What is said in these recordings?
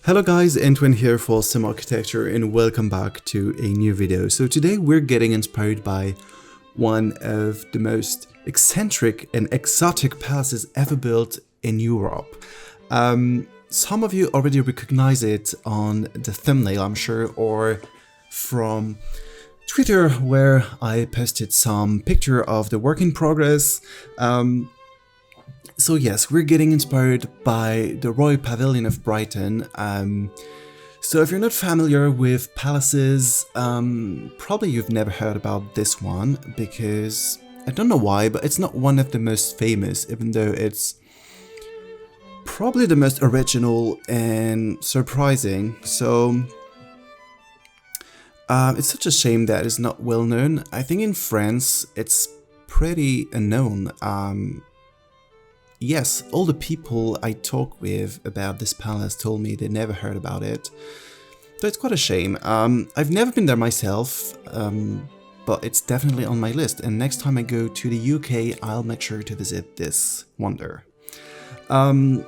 Hello guys, Antoine here for Simarchitecture and welcome back to a new video. So today we're getting inspired by one of the most eccentric and exotic palaces ever built in Europe. Some of you already recognize it on the thumbnail, I'm sure, or from Twitter where I posted some picture of the work in progress. So yes, we're getting inspired by the Royal Pavilion of Brighton. So if you're not familiar with palaces, probably you've never heard about this one, because I don't know why, but it's not one of the most famous, even though it's probably the most original and surprising. So it's such a shame that it's not well known. I think in France it's pretty unknown. Yes, all the people I talk with about this palace told me they never heard about it. So it's quite a shame. I've never been there myself, but it's definitely on my list. And next time I go to the UK, I'll make sure to visit this wonder. So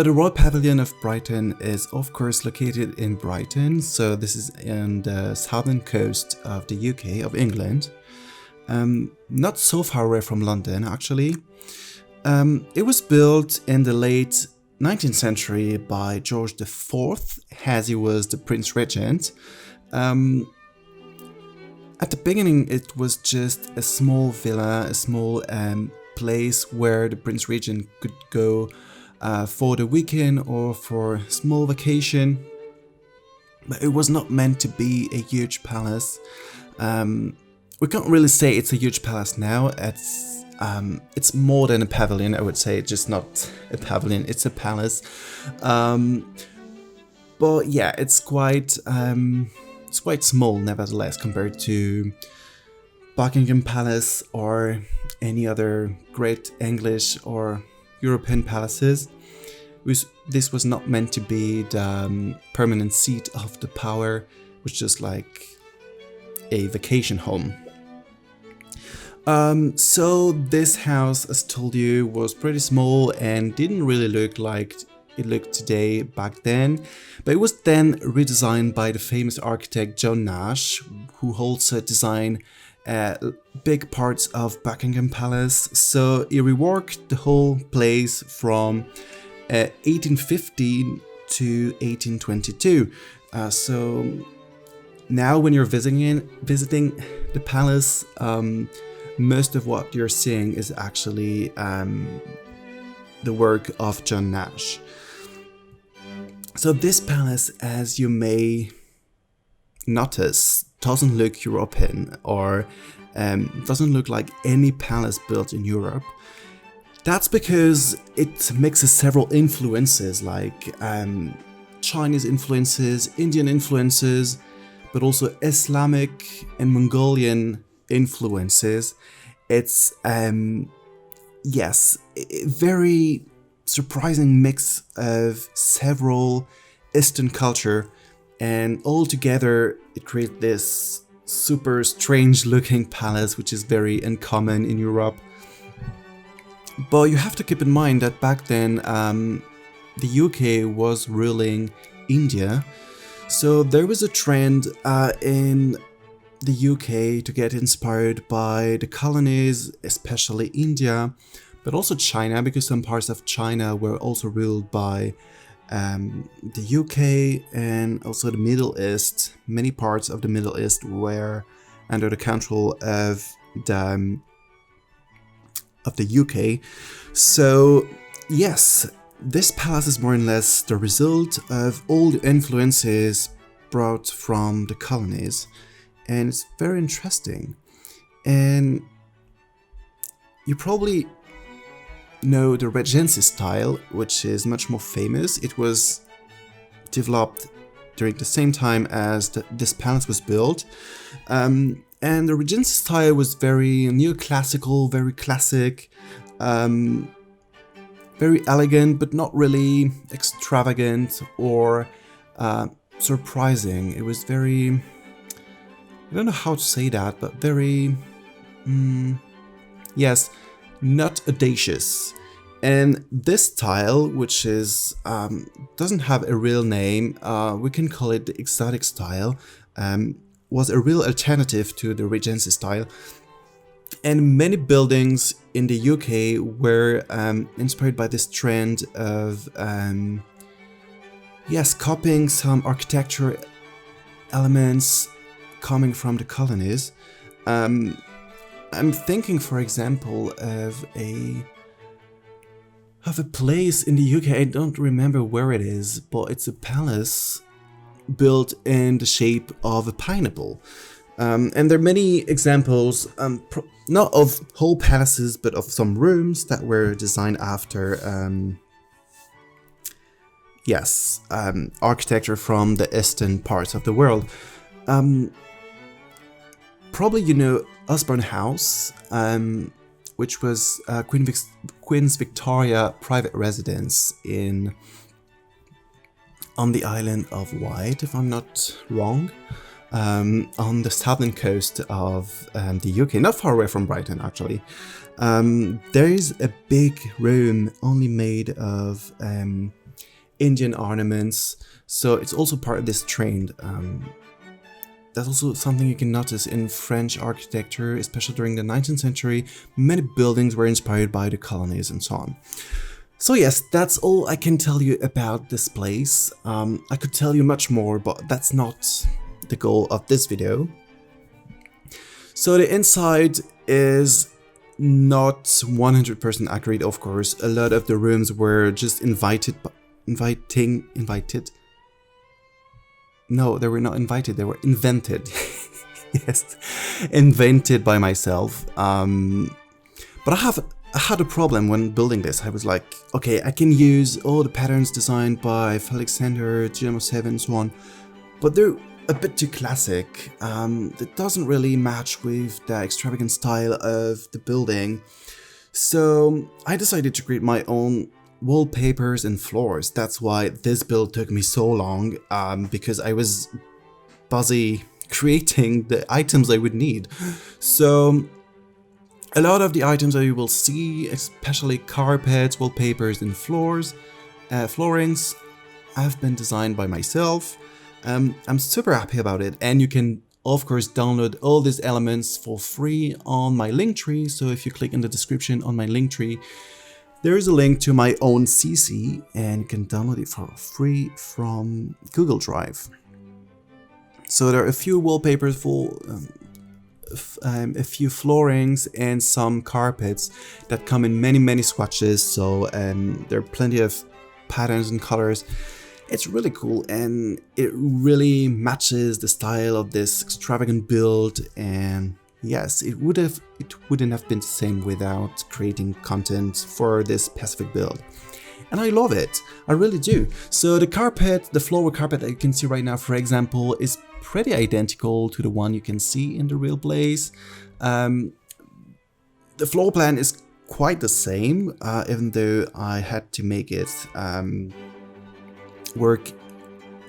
the Royal Pavilion of Brighton is of course located in Brighton. So this is in the southern coast of the UK, of England. Not so far away from London, actually. It was built in the late 19th century by George IV, as he was the Prince Regent. At the beginning it was just a small villa, a small place where the Prince Regent could go for the weekend or for a small vacation. But it was not meant to be a huge palace. We can't really say it's a huge palace now. It's more than a pavilion, I would say. It's just not a pavilion, it's a palace. But yeah, it's quite small nevertheless compared to Buckingham Palace or any other great English or European palaces. This was not meant to be the permanent seat of the power. It was just like a vacation home. So this house, as told you, was pretty small and didn't really look like it looked today back then, but it was then redesigned by the famous architect John Nash, who also designed big parts of Buckingham Palace. So he reworked the whole place from 1815 to 1822. So now when you're visiting the palace, most of what you're seeing is actually the work of John Nash. So this palace, as you may notice, doesn't look European or doesn't look like any palace built in Europe. That's because it mixes several influences like Chinese influences, Indian influences, but also Islamic and Mongolian influences. It's yes, a very surprising mix of several Eastern culture, and all together it creates this super strange looking palace, which is very uncommon in Europe. But you have to keep in mind that back then the UK was ruling India, so there was a trend in the UK to get inspired by the colonies, especially India, but also China, because some parts of China were also ruled by the UK, and also the Middle East. Many parts of the Middle East were under the control of the UK. So yes, this palace is more or less the result of all the influences brought from the colonies. And it's very interesting. And you probably know the Regency style, which is much more famous. It was developed during the same time as this palace was built. And the Regency style was very neoclassical, very classic, very elegant, but not really extravagant or surprising. It was very... I don't know how to say that, but very, yes, not audacious. And this style, which is doesn't have a real name, we can call it the exotic style, was a real alternative to the Regency style. And many buildings in the UK were inspired by this trend of, yes, copying some architecture elements coming from the colonies. I'm thinking, for example, of a place in the UK. I don't remember where it is, but it's a palace built in the shape of a pineapple. And there are many examples, not of whole palaces, but of some rooms that were designed after, architecture from the eastern parts of the world. Probably you know Osborne House, which was Queen's Victoria private residence on the island of Wight, if I'm not wrong, on the southern coast of the UK, not far away from Brighton actually. There is a big room only made of Indian ornaments, so it's also part of this trend. That's also something you can notice in French architecture, especially during the 19th century. Many buildings were inspired by the colonies and so on. So yes, that's all I can tell you about this place. I could tell you much more, but that's not the goal of this video. So the inside is not 100% accurate, of course. A lot of the rooms were just invited. No, they were not invited, they were invented. Yes, invented by myself. But I had a problem when building this. I was like, okay, I can use all the patterns designed by Alexander, GM07 and so on, but they're a bit too classic. It doesn't really match with the extravagant style of the building. So I decided to create my own wallpapers and floors. That's why this build took me so long, because I was busy creating the items I would need. So a lot of the items that you will see, especially carpets, wallpapers and floorings, have been designed by myself. I'm super happy about it, and you can of course download all these elements for free on my Linktree. So if you click in the description on my Linktree, there is a link to my own CC, and you can download it for free from Google Drive. So there are a few wallpapers for a few floorings and some carpets that come in many swatches. So there are plenty of patterns and colors. It's really cool, and it really matches the style of this extravagant build. And yes, it wouldn't have been the same without creating content for this specific build. And I love it, I really do. So the floor carpet that you can see right now, for example, is pretty identical to the one you can see in the real place. The floor plan is quite the same, even though I had to make it work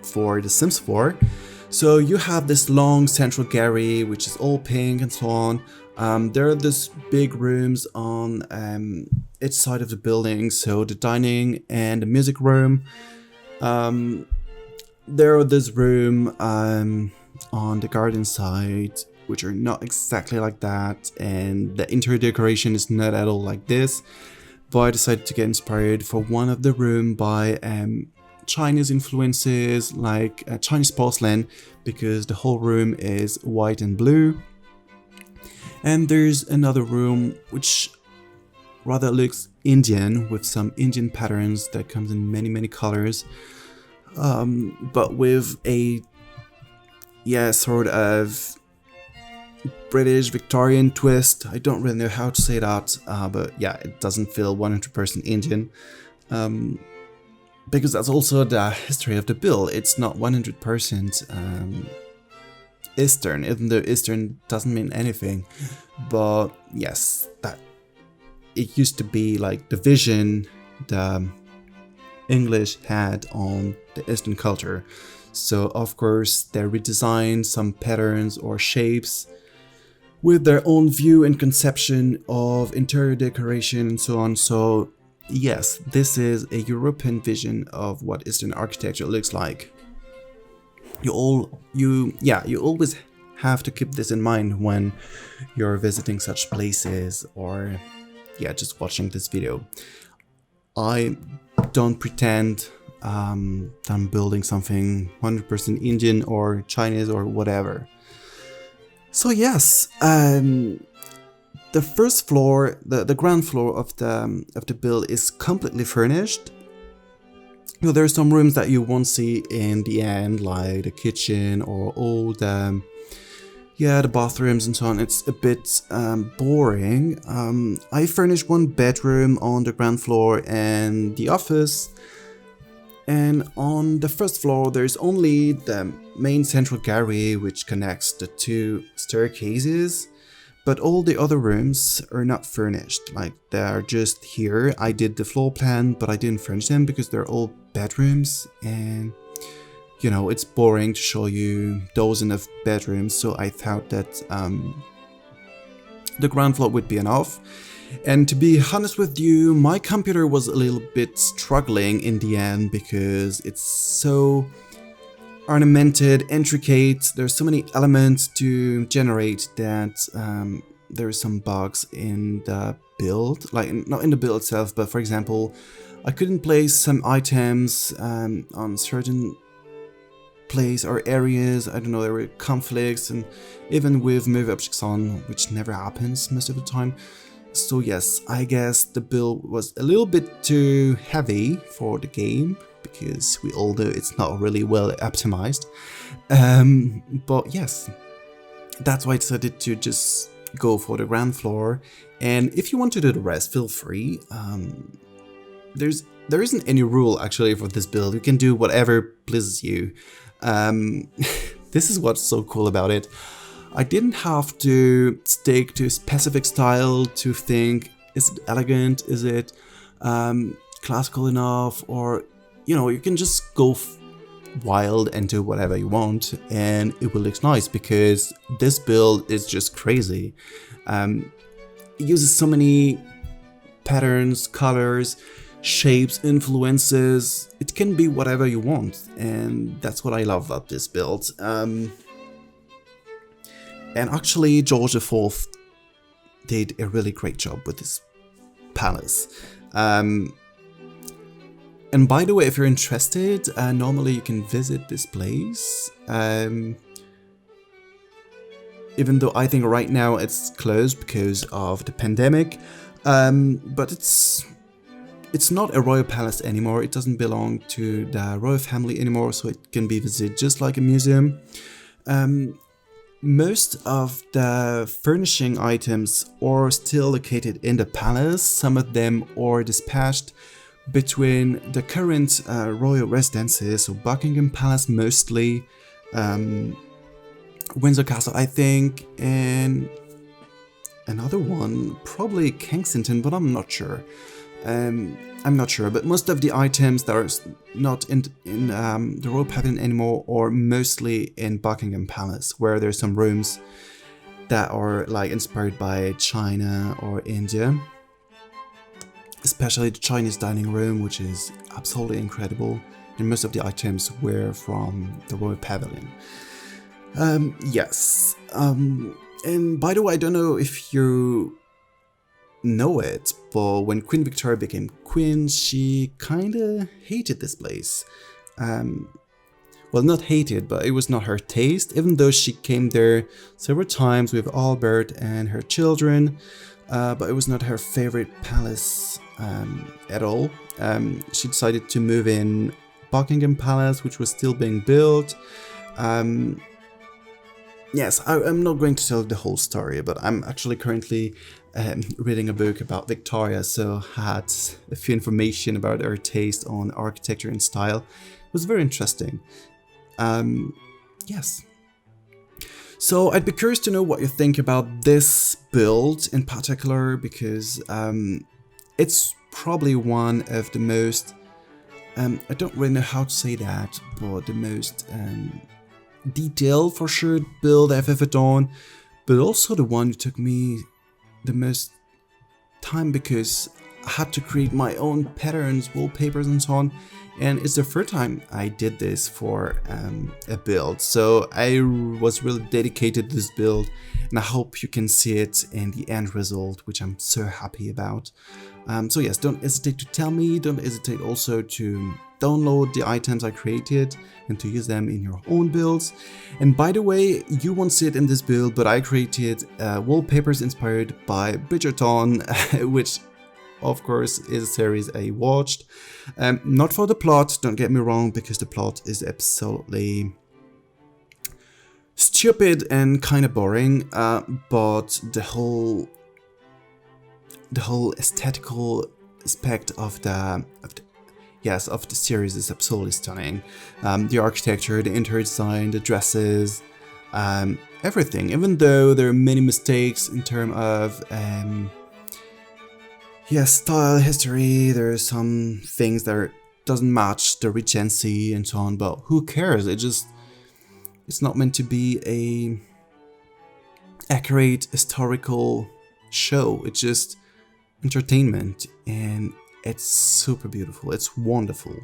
for the Sims 4. So you have this long central gallery, which is all pink and so on. There are these big rooms on each side of the building, so the dining and the music room. There are this room on the garden side, which are not exactly like that, and the interior decoration is not at all like this. But I decided to get inspired for one of the room by Chinese influences, like Chinese porcelain, because the whole room is white and blue. And there's another room which rather looks Indian, with some Indian patterns that comes in many colors, but with a sort of British Victorian twist. I don't really know how to say that, but yeah, it doesn't feel 100% Indian. Because that's also the history of the build. It's not 100% Eastern, even though Eastern doesn't mean anything. But yes, that it used to be like the vision the English had on the Eastern culture. So of course they redesigned some patterns or shapes with their own view and conception of interior decoration and so on. So yes, this is a European vision of what Eastern architecture looks like. You always have to keep this in mind when you're visiting such places or just watching this video. I don't pretend that I'm building something 100% Indian or Chinese or whatever. So yes, the first floor, the ground floor of the build is completely furnished. There are some rooms that you won't see in the end, like the kitchen or all the bathrooms and so on. It's a bit boring. I furnished one bedroom on the ground floor and the office. And on the first floor, there's only the main central gallery, which connects the two staircases. But all the other rooms are not furnished, like they're just here. I did the floor plan, but I didn't furnish them because they're all bedrooms, and it's boring to show you dozens of bedrooms, so I thought that the ground floor would be enough. And to be honest with you, my computer was a little bit struggling in the end because it's so ornamented, intricate. There's so many elements to generate that there's some bugs in the build, like not in the build itself, but for example, I couldn't place some items on certain place or areas. I don't know, there were conflicts, and even with move objects on, which never happens most of the time. So yes, I guess the build was a little bit too heavy for the game, because we all know it's not really well optimized. But yes, that's why I decided to just go for the ground floor. And if you want to do the rest, feel free. There isn't any rule actually for this build. You can do whatever pleases you. This is what's so cool about it. I didn't have to stick to a specific style to think, is it elegant, is it classical enough, or you can just go wild and do whatever you want and it will look nice, because this build is just crazy. It uses so many patterns, colors, shapes, influences. It can be whatever you want, and that's what I love about this build. And actually, George IV did a really great job with this palace. And by the way, if you're interested, normally you can visit this place. Even though I think right now it's closed because of the pandemic. But it's not a royal palace anymore. It doesn't belong to the royal family anymore, so it can be visited just like a museum. Most of the furnishing items are still located in the palace. Some of them are dispatched between the current royal residences, so Buckingham Palace mostly, Windsor Castle I think, and another one, probably Kensington, but I'm not sure. But most of the items that are not in the Royal Pavilion anymore are mostly in Buckingham Palace, where there's some rooms that are like inspired by China or India. Especially the Chinese dining room, which is absolutely incredible, and most of the items were from the Royal Pavilion. Yes. And by the way, I don't know if you know it, but when Queen Victoria became queen, she kinda hated this place. Well, not hated, but it was not her taste, even though she came there several times with Albert and her children, but it was not her favorite palace at all. She decided to move in Buckingham Palace, which was still being built. Yes, I'm not going to tell the whole story, but I'm actually currently reading a book about Victoria, so I had a few information about her taste on architecture and style. It was very interesting. Yes. So I'd be curious to know what you think about this build in particular, because it's probably one of the most, I don't really know how to say that, but the most detailed for sure build I've ever done, but also the one that took me the most time, because had to create my own patterns, wallpapers and so on. And it's the third time I did this for a build. So I was really dedicated to this build, and I hope you can see it in the end result, which I'm so happy about. So yes, don't hesitate to tell me, don't hesitate also to download the items I created and to use them in your own builds. And by the way, you won't see it in this build, but I created wallpapers inspired by Bridgerton, which of course is a series I watched. Not for the plot, don't get me wrong, because the plot is absolutely stupid and kind of boring, but the whole aesthetical aspect of the series is absolutely stunning. The architecture, the interior design, the dresses, everything. Even though there are many mistakes in terms of style, history, there's some things that doesn't match the Regency and so on, but who cares? It's not meant to be a accurate historical show. It's just entertainment, and it's super beautiful. It's wonderful.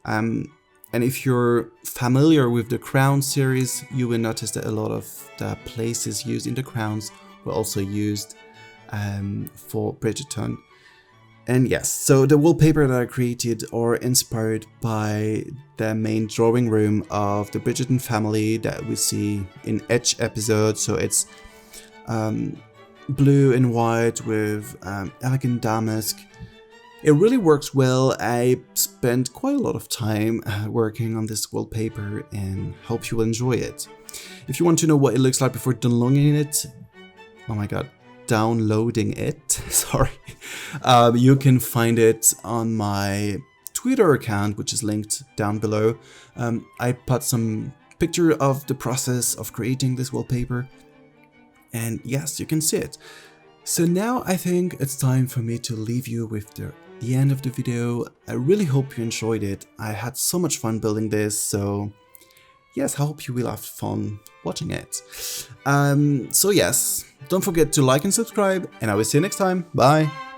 And if you're familiar with the Crown series, you will notice that a lot of the places used in the crowns were also used for Bridgerton. And yes, so the wallpaper that I created are inspired by the main drawing room of the Bridgerton family that we see in each episode. So it's blue and white with elegant damask. It really works well. I spent quite a lot of time working on this wallpaper and hope you will enjoy it. If you want to know what it looks like before downloading it, downloading it, sorry, you can find it on my Twitter account, which is linked down below. I put some picture of the process of creating this wallpaper, and yes, you can see it. So now I think it's time for me to leave you with the end of the video. I really hope you enjoyed it. I had so much fun building this, so yes, I hope you will have fun watching it. So yes, don't forget to like and subscribe, and I will see you next time. Bye!